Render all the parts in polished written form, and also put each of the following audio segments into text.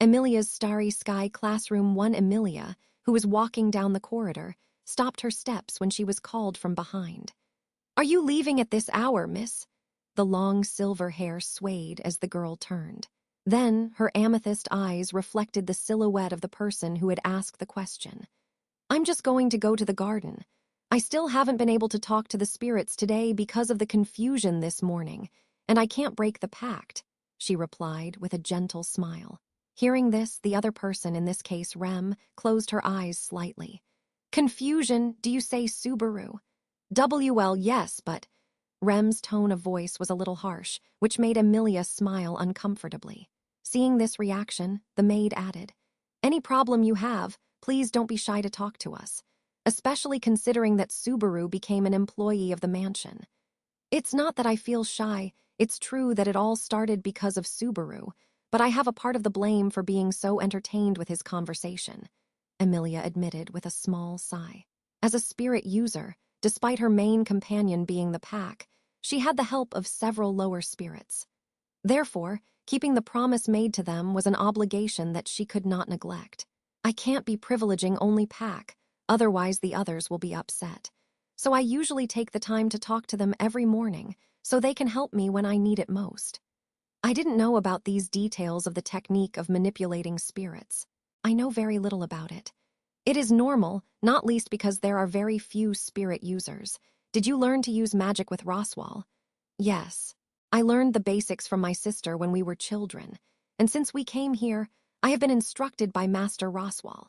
Emilia's Starry Sky Classroom 1. Emilia, who was walking down the corridor, stopped her steps when she was called from behind. "Are you leaving at this hour, miss?" The long silver hair swayed as the girl turned. Then her amethyst eyes reflected the silhouette of the person who had asked the question. "I'm just going to go to the garden. I still haven't been able to talk to the spirits today because of the confusion this morning, and I can't break the pact," she replied with a gentle smile. Hearing this, the other person, in this case Rem, closed her eyes slightly. "Confusion, do you say, Subaru?" "WL, yes, but—" Rem's tone of voice was a little harsh, which made Emilia smile uncomfortably. Seeing this reaction, the maid added, "Any problem you have, please don't be shy to talk to us, especially considering that Subaru became an employee of the mansion." "It's not that I feel shy, it's true that it all started because of Subaru, but I have a part of the blame for being so entertained with his conversation," Emilia admitted with a small sigh. As a spirit user, despite her main companion being the pack, she had the help of several lower spirits. Therefore, keeping the promise made to them was an obligation that she could not neglect. "I can't be privileging only pack, otherwise the others will be upset. So I usually take the time to talk to them every morning so they can help me when I need it most." I didn't know about these details of the technique of manipulating spirits. I know very little about it. It is normal, not least because there are very few spirit users. Did you learn to use magic with Roswal? Yes. I learned the basics from my sister when we were children, and since we came here, I have been instructed by Master Roswal.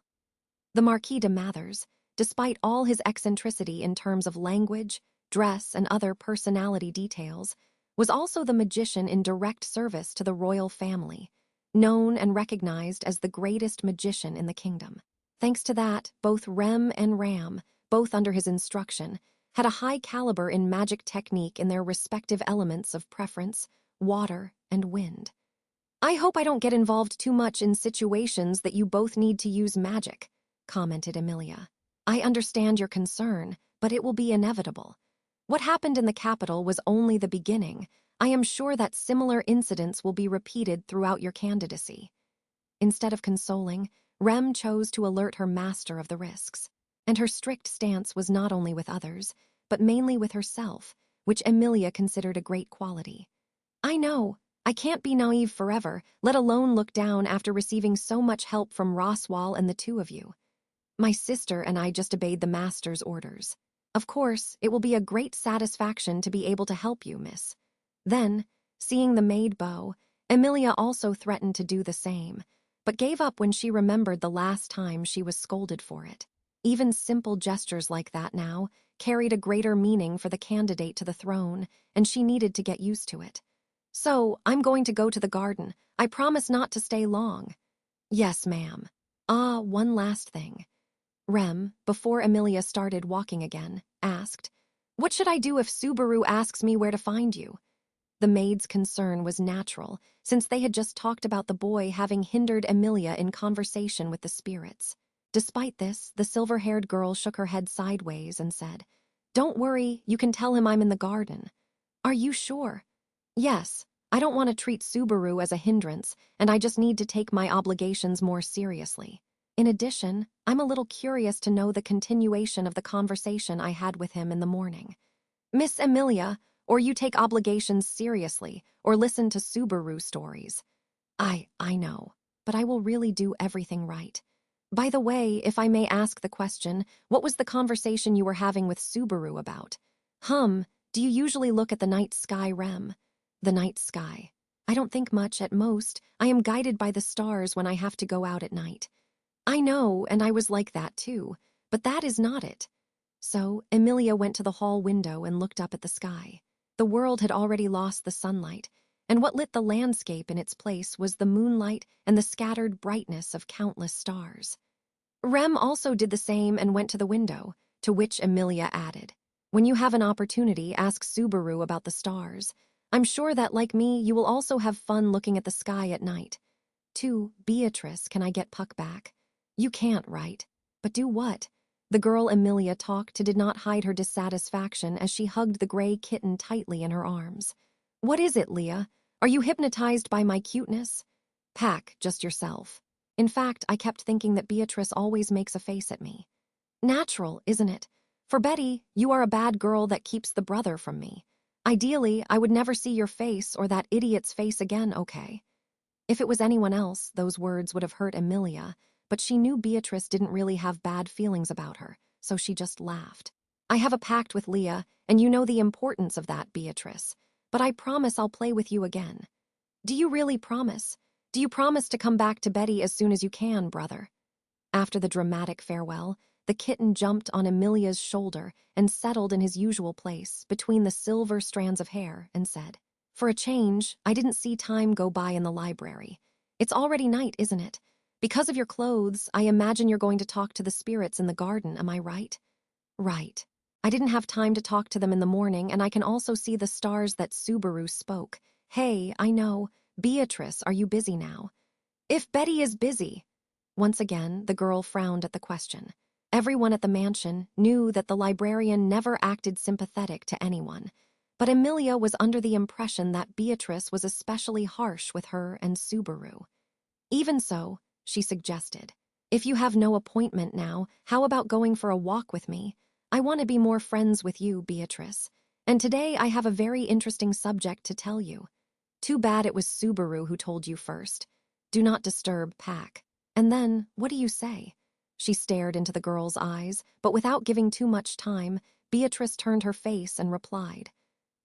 The Marquis de Mathers, despite all his eccentricity in terms of language, dress, and other personality details, was also the magician in direct service to the royal family, known and recognized as the greatest magician in the kingdom. Thanks to that, both Rem and Ram, both under his instruction, had a high caliber in magic technique in their respective elements of preference, water, and wind. "I hope I don't get involved too much in situations that you both need to use magic," commented Emilia. "I understand your concern, but it will be inevitable. What happened in the capital was only the beginning. I am sure that similar incidents will be repeated throughout your candidacy." Instead of consoling, Rem chose to alert her master of the risks, and her strict stance was not only with others, but mainly with herself, which Emilia considered a great quality. "I know, I can't be naive forever, let alone look down after receiving so much help from Roswal and the two of you. My sister and I just obeyed the master's orders. Of course, it will be a great satisfaction to be able to help you, miss." Then, seeing the maid bow, Emilia also threatened to do the same, but gave up when she remembered the last time she was scolded for it. Even simple gestures like that now carried a greater meaning for the candidate to the throne, and she needed to get used to it. "So, I'm going to go to the garden. I promise not to stay long." "Yes, ma'am. Ah, one last thing." Rem, before Emilia started walking again, asked, "What should I do if Subaru asks me where to find you?" The maid's concern was natural, since they had just talked about the boy having hindered Emilia in conversation with the spirits. Despite this, the silver-haired girl shook her head sideways and said, "Don't worry, you can tell him I'm in the garden." "Are you sure?" "Yes, I don't want to treat Subaru as a hindrance, and I just need to take my obligations more seriously. In addition, I'm a little curious to know the continuation of the conversation I had with him in the morning." "Miss Emilia, or you take obligations seriously, or listen to Subaru stories." I know, but I will really do everything right. By the way, if I may ask the question, what was the conversation you were having with Subaru about?" Do you usually look at the night sky, Rem?" "The night sky. I don't think much, at most. I am guided by the stars when I have to go out at night." "I know, and I was like that too, but that is not it." So, Emilia went to the hall window and looked up at the sky. The world had already lost the sunlight, and what lit the landscape in its place was the moonlight and the scattered brightness of countless stars. Rem also did the same and went to the window, to which Emilia added, "When you have an opportunity, ask Subaru about the stars. I'm sure that, like me, you will also have fun looking at the sky at night." "To Beatrice, can I get Puck back?" "You can't, right? But do what?" The girl Emilia talked to did not hide her dissatisfaction as she hugged the gray kitten tightly in her arms. "What is it, Leah? Are you hypnotized by my cuteness?" Pack, just yourself. In fact, I kept thinking that Beatrice always makes a face at me. Natural, isn't it? For Betty, you are a bad girl that keeps the brother from me. Ideally, I would never see your face or that idiot's face again, okay? If it was anyone else, those words would have hurt Emilia, but she knew Beatrice didn't really have bad feelings about her, so she just laughed. I have a pact with Leah, and you know the importance of that, Beatrice. But I promise I'll play with you again. Do you really promise? Do you promise to come back to Betty as soon as you can, brother? After the dramatic farewell, the kitten jumped on Emilia's shoulder and settled in his usual place between the silver strands of hair and said, "For a change, I didn't see time go by in the library. It's already night, isn't it? Because of your clothes, I imagine you're going to talk to the spirits in the garden, am I right?" "Right. I didn't have time to talk to them in the morning, and I can also see the stars that Subaru spoke. Hey, I know. Beatrice, are you busy now?" "If Betty is busy." Once again, the girl frowned at the question. Everyone at the mansion knew that the librarian never acted sympathetic to anyone, but Emilia was under the impression that Beatrice was especially harsh with her and Subaru. Even so, she suggested, "If you have no appointment now, how about going for a walk with me? I want to be more friends with you, Beatrice. And today I have a very interesting subject to tell you. Too bad it was Subaru who told you first. Do not disturb Pack. And then, what do you say?" She stared into the girl's eyes, but without giving too much time, Beatrice turned her face and replied,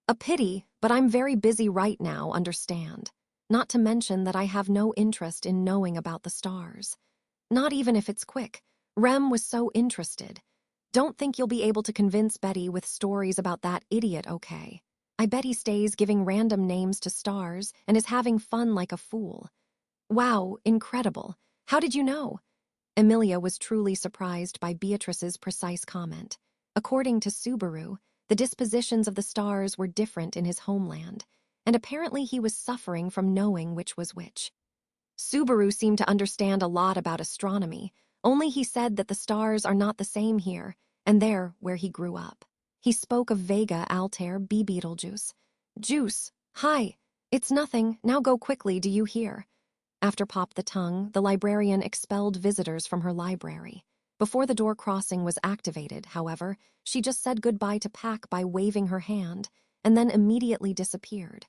"A pity, but I'm very busy right now, understand. Not to mention that I have no interest in knowing about the stars. Not even if it's quick. Rem was so interested. Don't think you'll be able to convince Betty with stories about that idiot, okay? I bet he stays giving random names to stars and is having fun like a fool." "Wow, incredible. How did you know?" Emilia was truly surprised by Beatrice's precise comment. According to Subaru, the dispositions of the stars were different in his homeland, and apparently he was suffering from knowing which was which. Subaru seemed to understand a lot about astronomy, only he said that the stars are not the same here, and there where he grew up. He spoke of Vega Altair B. Beetlejuice. "Juice, hi, it's nothing, now go quickly, do you hear?" After Pop the Tongue, the librarian expelled visitors from her library. Before the door crossing was activated, however, she just said goodbye to Pack by waving her hand, and then immediately disappeared.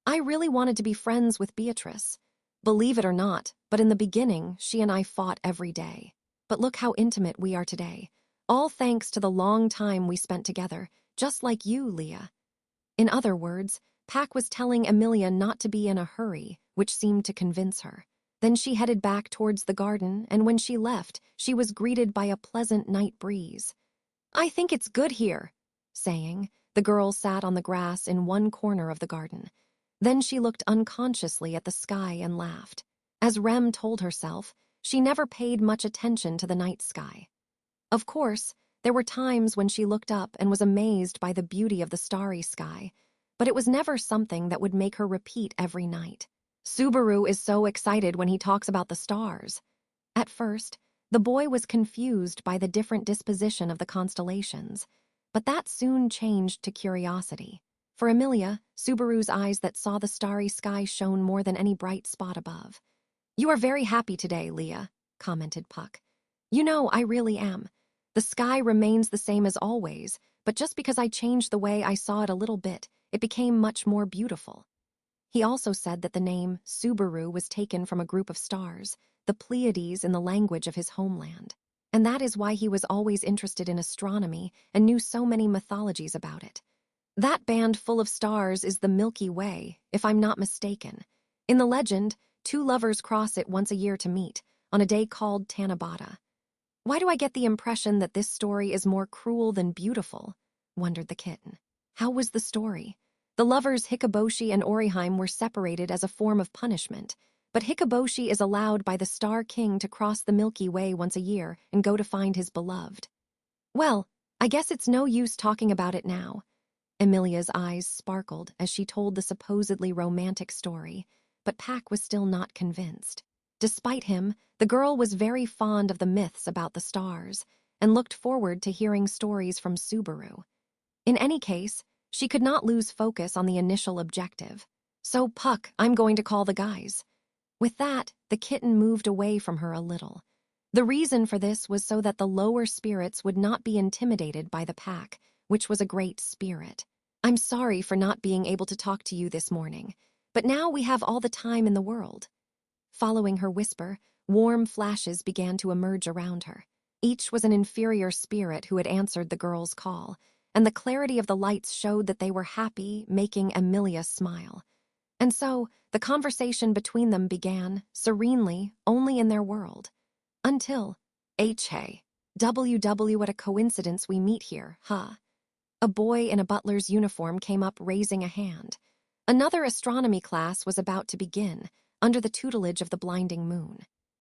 "I really wanted to be friends with Beatrice. Believe it or not, but in the beginning, she and I fought every day. But look how intimate we are today. All thanks to the long time we spent together, just like you, Leah." In other words, Pack was telling Emilia not to be in a hurry, which seemed to convince her. Then she headed back towards the garden, and when she left, she was greeted by a pleasant night breeze. "I think it's good here," saying, the girl sat on the grass in one corner of the garden. Then she looked unconsciously at the sky and laughed. As Rem told herself, she never paid much attention to the night sky. Of course, there were times when she looked up and was amazed by the beauty of the starry sky, but it was never something that would make her repeat every night. Subaru is so excited when he talks about the stars. At first, the boy was confused by the different disposition of the constellations, but that soon changed to curiosity. For Emilia, Subaru's eyes that saw the starry sky shone more than any bright spot above. "You are very happy today, Leah," commented Puck. "You know, I really am. The sky remains the same as always, but just because I changed the way I saw it a little bit, it became much more beautiful." He also said that the name Subaru was taken from a group of stars, the Pleiades in the language of his homeland. And that is why he was always interested in astronomy and knew so many mythologies about it. That band full of stars is the Milky Way, if I'm not mistaken. In the legend, two lovers cross it once a year to meet, on a day called Tanabata. "Why do I get the impression that this story is more cruel than beautiful?" wondered the kitten. How was the story? The lovers Hikoboshi and Oriheim were separated as a form of punishment, but Hikoboshi is allowed by the Star King to cross the Milky Way once a year and go to find his beloved. "Well, I guess it's no use talking about it now." Emilia's eyes sparkled as she told the supposedly romantic story, but Pack was still not convinced. Despite him, the girl was very fond of the myths about the stars and looked forward to hearing stories from Subaru. In any case, she could not lose focus on the initial objective. "So, Puck, I'm going to call the guys." With that, the kitten moved away from her a little. The reason for this was so that the lower spirits would not be intimidated by the pack, which was a great spirit. I'm sorry for not being able to talk to you this morning, but now we have all the time in the world. Following her whisper, warm flashes began to emerge around her. Each was an inferior spirit who had answered the girl's call, and the clarity of the lights showed that they were happy, making Emilia smile. And so, the conversation between them began, serenely, only in their world. Until, hey, WW, what a coincidence we meet here, huh? A boy in a butler's uniform came up raising a hand. Another astronomy class was about to begin, under the tutelage of the blinding moon.